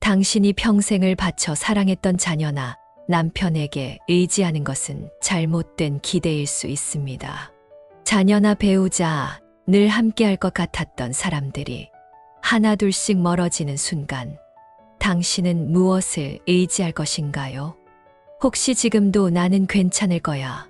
당신이 평생을 바쳐 사랑했던 자녀나 남편에게 의지하는 것은 잘못된 기대일 수 있습니다. 자녀나 배우자, 늘 함께할 것 같았던 사람들이 하나둘씩 멀어지는 순간 당신은 무엇을 의지할 것인가요? 혹시 지금도 나는 괜찮을 거야,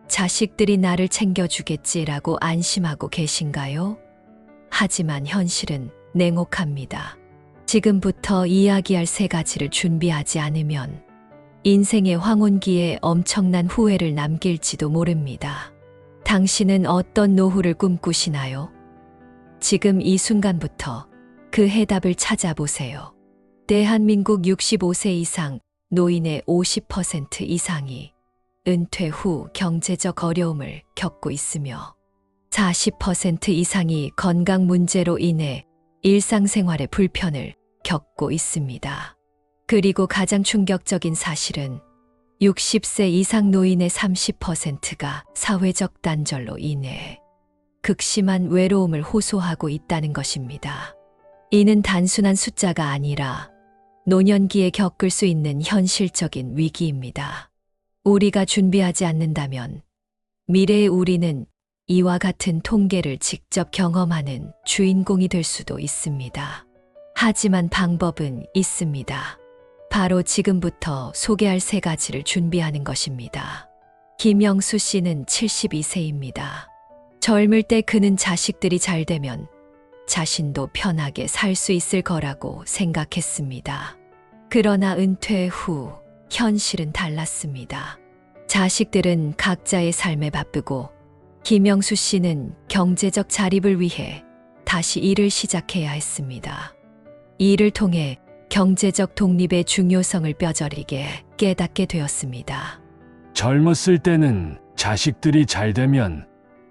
자식들이 나를 챙겨주겠지라고 안심하고 계신가요? 하지만 현실은 냉혹합니다. 지금부터 이야기할 3가지를 준비하지 않으면 인생의 황혼기에 엄청난 후회를 남길지도 모릅니다. 당신은 어떤 노후를 꿈꾸시나요? 지금 이 순간부터 그 해답을 찾아보세요. 대한민국 65세 이상 노인의 50% 이상이 은퇴 후 경제적 어려움을 겪고 있으며 40% 이상이 건강 문제로 인해 일상생활의 불편을 겪고 있습니다. 그리고 가장 충격적인 사실은 60세 이상 노인의 30%가 사회적 단절로 인해 극심한 외로움을 호소하고 있다는 것입니다. 이는 단순한 숫자가 아니라 노년기에 겪을 수 있는 현실적인 위기입니다. 우리가 준비하지 않는다면 미래의 우리는 이와 같은 통계를 직접 경험하는 주인공이 될 수도 있습니다. 하지만 방법은 있습니다. 바로 지금부터 소개할 3가지를 준비하는 것입니다. 김영수 씨는 72세입니다. 젊을 때 그는 자식들이 잘 되면 자신도 편하게 살 수 있을 거라고 생각했습니다. 그러나 은퇴 후 현실은 달랐습니다. 자식들은 각자의 삶에 바쁘고 김영수 씨는 경제적 자립을 위해 다시 일을 시작해야 했습니다. 이를 통해 경제적 독립의 중요성을 뼈저리게 깨닫게 되었습니다. 젊었을 때는 자식들이 잘 되면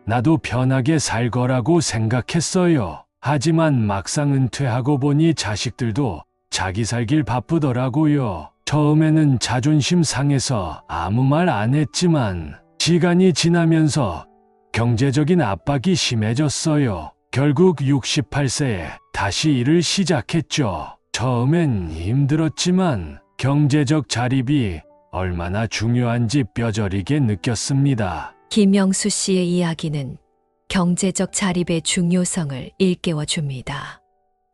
나도 편하게 살 거라고 생각했어요. 하지만 막상 은퇴하고 보니 자식들도 자기 살길 바쁘더라고요. 처음에는 자존심 상해서 아무 말 안 했지만 시간이 지나면서 경제적인 압박이 심해졌어요. 결국 68세에 다시 일을 시작했죠. 처음엔 힘들었지만 경제적 자립이 얼마나 중요한지 뼈저리게 느꼈습니다. 김영수 씨의 이야기는 경제적 자립의 중요성을 일깨워 줍니다.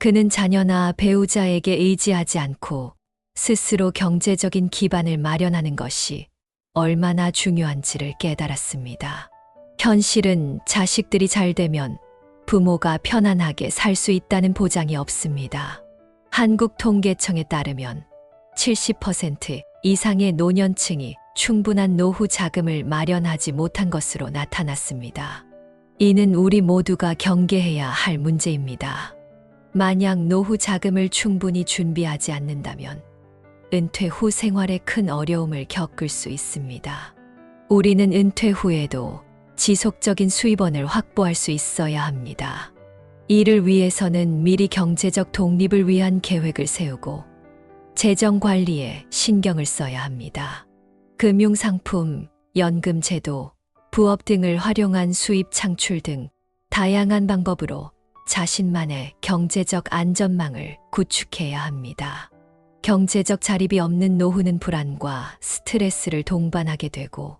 그는 자녀나 배우자에게 의지하지 않고 스스로 경제적인 기반을 마련하는 것이 얼마나 중요한지를 깨달았습니다. 현실은 자식들이 잘 되면 부모가 편안하게 살 수 있다는 보장이 없습니다. 한국통계청에 따르면 70% 이상의 노년층이 충분한 노후 자금을 마련하지 못한 것으로 나타났습니다. 이는 우리 모두가 경계해야 할 문제입니다. 만약 노후 자금을 충분히 준비하지 않는다면 은퇴 후 생활에 큰 어려움을 겪을 수 있습니다. 우리는 은퇴 후에도 지속적인 수입원을 확보할 수 있어야 합니다. 이를 위해서는 미리 경제적 독립을 위한 계획을 세우고 재정 관리에 신경을 써야 합니다. 금융상품, 연금제도, 부업 등을 활용한 수입 창출 등 다양한 방법으로 자신만의 경제적 안전망을 구축해야 합니다. 경제적 자립이 없는 노후는 불안과 스트레스를 동반하게 되고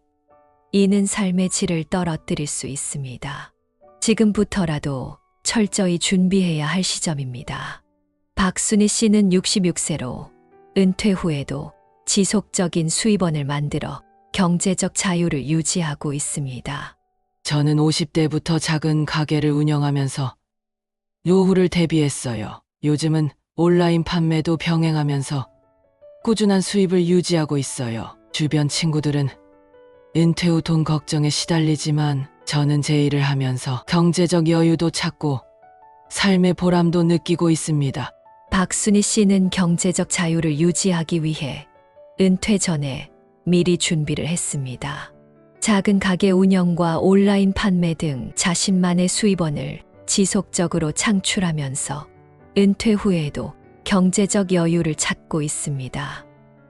이는 삶의 질을 떨어뜨릴 수 있습니다. 지금부터라도 철저히 준비해야 할 시점입니다. 박순희 씨는 66세로 은퇴 후에도 지속적인 수입원을 만들어 경제적 자유를 유지하고 있습니다. 저는 50대부터 작은 가게를 운영하면서 노후를 대비했어요. 요즘은 온라인 판매도 병행하면서 꾸준한 수입을 유지하고 있어요. 주변 친구들은 은퇴 후 돈 걱정에 시달리지만 저는 제 일을 하면서 경제적 여유도 찾고 삶의 보람도 느끼고 있습니다. 박순희 씨는 경제적 자유를 유지하기 위해 은퇴 전에 미리 준비를 했습니다. 작은 가게 운영과 온라인 판매 등 자신만의 수입원을 지속적으로 창출하면서 은퇴 후에도 경제적 여유를 찾고 있습니다.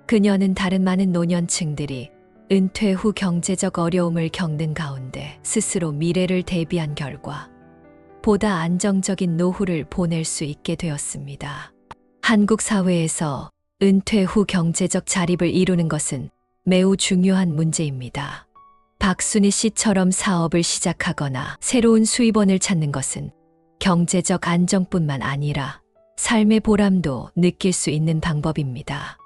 그녀는 다른 많은 노년층들이 은퇴 후 경제적 어려움을 겪는 가운데 스스로 미래를 대비한 결과 보다 안정적인 노후를 보낼 수 있게 되었습니다. 한국 사회에서 은퇴 후 경제적 자립을 이루는 것은 매우 중요한 문제입니다. 박순희 씨처럼 사업을 시작하거나 새로운 수입원을 찾는 것은 경제적 안정뿐만 아니라 삶의 보람도 느낄 수 있는 방법입니다.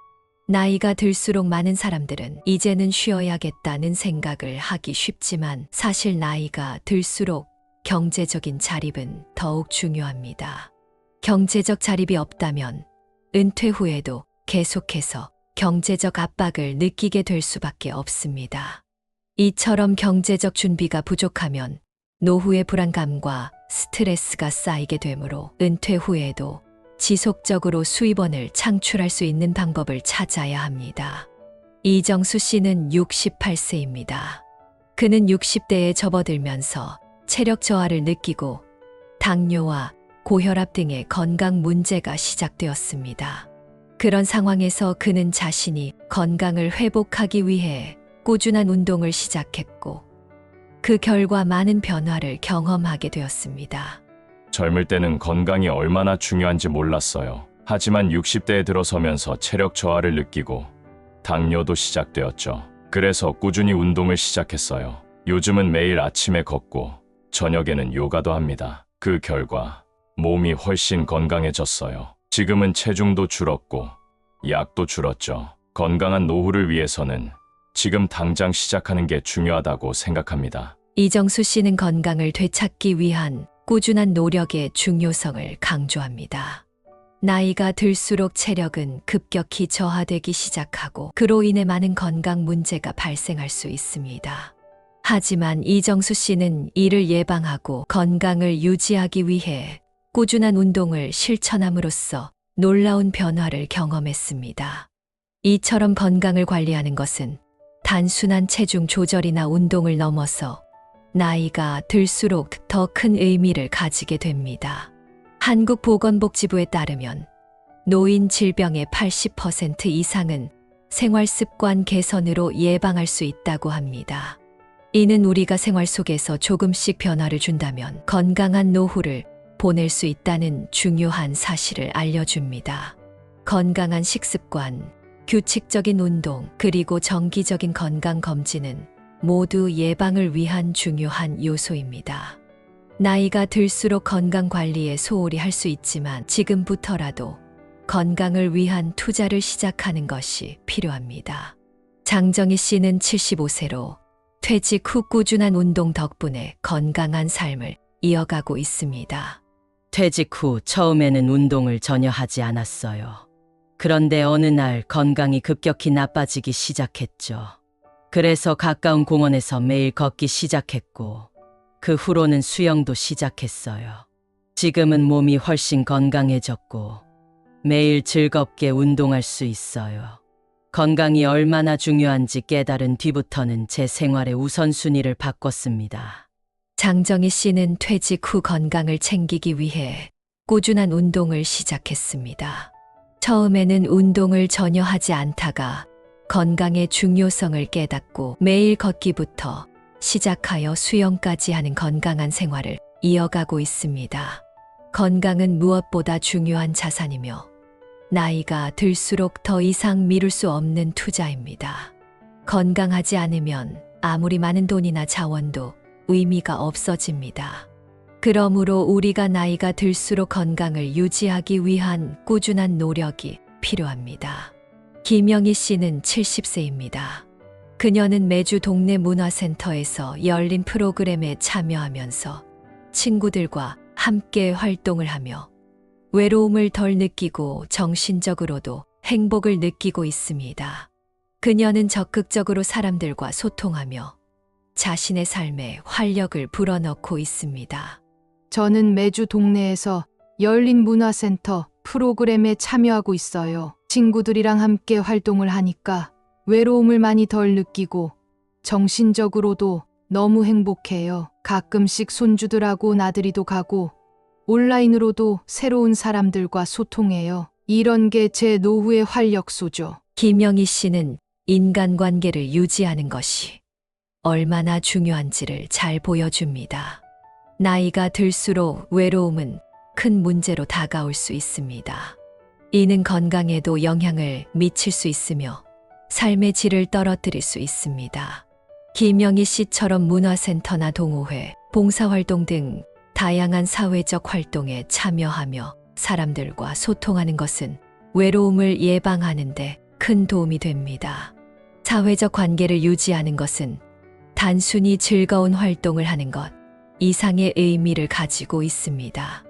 나이가 들수록 많은 사람들은 이제는 쉬어야겠다는 생각을 하기 쉽지만 사실 나이가 들수록 경제적인 자립은 더욱 중요합니다. 경제적 자립이 없다면 은퇴 후에도 계속해서 경제적 압박을 느끼게 될 수밖에 없습니다. 이처럼 경제적 준비가 부족하면 노후의 불안감과 스트레스가 쌓이게 되므로 은퇴 후에도 지속적으로 수입원을 창출할 수 있는 방법을 찾아야 합니다. 이정수 씨는 68세입니다. 그는 60대에 접어들면서 체력 저하를 느끼고 당뇨와 고혈압 등의 건강 문제가 시작되었습니다. 그런 상황에서 그는 자신이 건강을 회복하기 위해 꾸준한 운동을 시작했고 그 결과 많은 변화를 경험하게 되었습니다. 젊을 때는 건강이 얼마나 중요한지 몰랐어요. 하지만 60대에 들어서면서 체력 저하를 느끼고 당뇨도 시작되었죠. 그래서 꾸준히 운동을 시작했어요. 요즘은 매일 아침에 걷고 저녁에는 요가도 합니다. 그 결과 몸이 훨씬 건강해졌어요. 지금은 체중도 줄었고 약도 줄었죠. 건강한 노후를 위해서는 지금 당장 시작하는 게 중요하다고 생각합니다. 이정수 씨는 건강을 되찾기 위한 꾸준한 노력의 중요성을 강조합니다. 나이가 들수록 체력은 급격히 저하되기 시작하고 그로 인해 많은 건강 문제가 발생할 수 있습니다. 하지만 이정수 씨는 이를 예방하고 건강을 유지하기 위해 꾸준한 운동을 실천함으로써 놀라운 변화를 경험했습니다. 이처럼 건강을 관리하는 것은 단순한 체중 조절이나 운동을 넘어서 나이가 들수록 더 큰 의미를 가지게 됩니다. 한국보건복지부에 따르면 노인 질병의 80% 이상은 생활습관 개선으로 예방할 수 있다고 합니다. 이는 우리가 생활 속에서 조금씩 변화를 준다면 건강한 노후를 보낼 수 있다는 중요한 사실을 알려줍니다. 건강한 식습관, 규칙적인 운동, 그리고 정기적인 건강검진은 모두 예방을 위한 중요한 요소입니다. 나이가 들수록 건강관리에 소홀히 할 수 있지만 지금부터라도 건강을 위한 투자를 시작하는 것이 필요합니다. 장정희 씨는 75세로 퇴직 후 꾸준한 운동 덕분에 건강한 삶을 이어가고 있습니다. 퇴직 후 처음에는 운동을 전혀 하지 않았어요. 그런데 어느 날 건강이 급격히 나빠지기 시작했죠. 그래서 가까운 공원에서 매일 걷기 시작했고 그 후로는 수영도 시작했어요. 지금은 몸이 훨씬 건강해졌고 매일 즐겁게 운동할 수 있어요. 건강이 얼마나 중요한지 깨달은 뒤부터는 제 생활의 우선순위를 바꿨습니다. 장정희 씨는 퇴직 후 건강을 챙기기 위해 꾸준한 운동을 시작했습니다. 처음에는 운동을 전혀 하지 않다가 건강의 중요성을 깨닫고 매일 걷기부터 시작하여 수영까지 하는 건강한 생활을 이어가고 있습니다. 건강은 무엇보다 중요한 자산이며 나이가 들수록 더 이상 미룰 수 없는 투자입니다. 건강하지 않으면 아무리 많은 돈이나 자원도 의미가 없어집니다. 그러므로 우리가 나이가 들수록 건강을 유지하기 위한 꾸준한 노력이 필요합니다. 김영희 씨는 70세입니다. 그녀는 매주 동네 문화센터에서 열린 프로그램에 참여하면서 친구들과 함께 활동을 하며 외로움을 덜 느끼고 정신적으로도 행복을 느끼고 있습니다. 그녀는 적극적으로 사람들과 소통하며 자신의 삶에 활력을 불어넣고 있습니다. 저는 매주 동네에서 열린 문화센터 프로그램에 참여하고 있어요. 친구들이랑 함께 활동을 하니까 외로움을 많이 덜 느끼고 정신적으로도 너무 행복해요. 가끔씩 손주들하고 나들이도 가고 온라인으로도 새로운 사람들과 소통해요. 이런 게 제 노후의 활력소죠. 김영희 씨는 인간관계를 유지하는 것이 얼마나 중요한지를 잘 보여줍니다. 나이가 들수록 외로움은 큰 문제로 다가올 수 있습니다. 이는 건강에도 영향을 미칠 수 있으며 삶의 질을 떨어뜨릴 수 있습니다. 김영희 씨처럼 문화센터나 동호회, 봉사활동 등 다양한 사회적 활동에 참여하며 사람들과 소통하는 것은 외로움을 예방하는 데 큰 도움이 됩니다. 사회적 관계를 유지하는 것은 단순히 즐거운 활동을 하는 것 이상의 의미를 가지고 있습니다.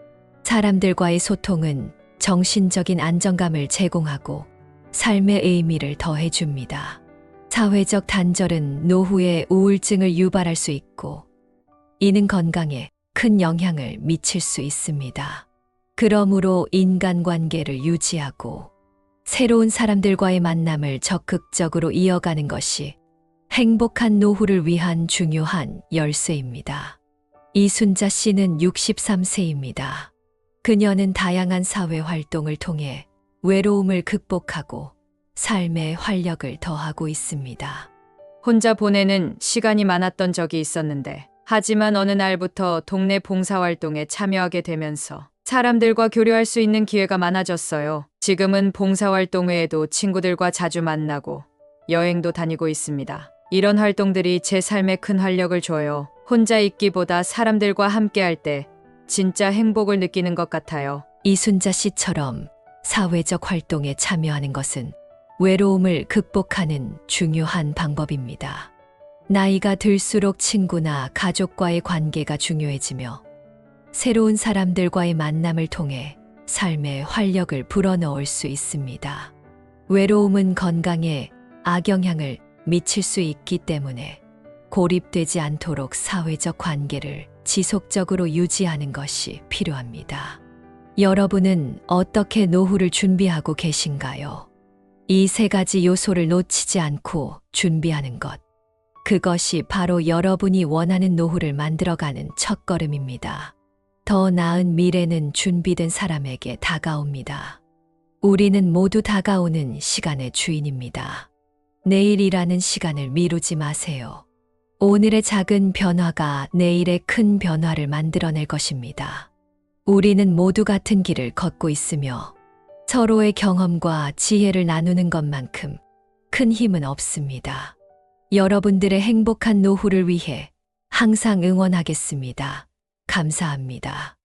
사람들과의 소통은 정신적인 안정감을 제공하고 삶의 의미를 더해줍니다. 사회적 단절은 노후에 우울증을 유발할 수 있고 이는 건강에 큰 영향을 미칠 수 있습니다. 그러므로 인간관계를 유지하고 새로운 사람들과의 만남을 적극적으로 이어가는 것이 행복한 노후를 위한 중요한 열쇠입니다. 이순자 씨는 63세입니다. 그녀는 다양한 사회 활동을 통해 외로움을 극복하고 삶에 활력을 더하고 있습니다. 혼자 보내는 시간이 많았던 적이 있었는데, 하지만 어느 날부터 동네 봉사활동에 참여하게 되면서 사람들과 교류할 수 있는 기회가 많아졌어요. 지금은 봉사활동 외에도 친구들과 자주 만나고 여행도 다니고 있습니다. 이런 활동들이 제 삶에 큰 활력을 줘요. 혼자 있기보다 사람들과 함께할 때 진짜 행복을 느끼는 것 같아요. 이순자 씨처럼 사회적 활동에 참여하는 것은 외로움을 극복하는 중요한 방법입니다. 나이가 들수록 친구나 가족과의 관계가 중요해지며 새로운 사람들과의 만남을 통해 삶에 활력을 불어넣을 수 있습니다. 외로움은 건강에 악영향을 미칠 수 있기 때문에 고립되지 않도록 사회적 관계를 지속적으로 유지하는 것이 필요합니다. 여러분은 어떻게 노후를 준비하고 계신가요? 이 세 가지 요소를 놓치지 않고 준비하는 것. 그것이 바로 여러분이 원하는 노후를 만들어가는 첫걸음입니다. 더 나은 미래는 준비된 사람에게 다가옵니다. 우리는 모두 다가오는 시간의 주인입니다. 내일이라는 시간을 미루지 마세요. 오늘의 작은 변화가 내일의 큰 변화를 만들어낼 것입니다. 우리는 모두 같은 길을 걷고 있으며 서로의 경험과 지혜를 나누는 것만큼 큰 힘은 없습니다. 여러분들의 행복한 노후를 위해 항상 응원하겠습니다. 감사합니다.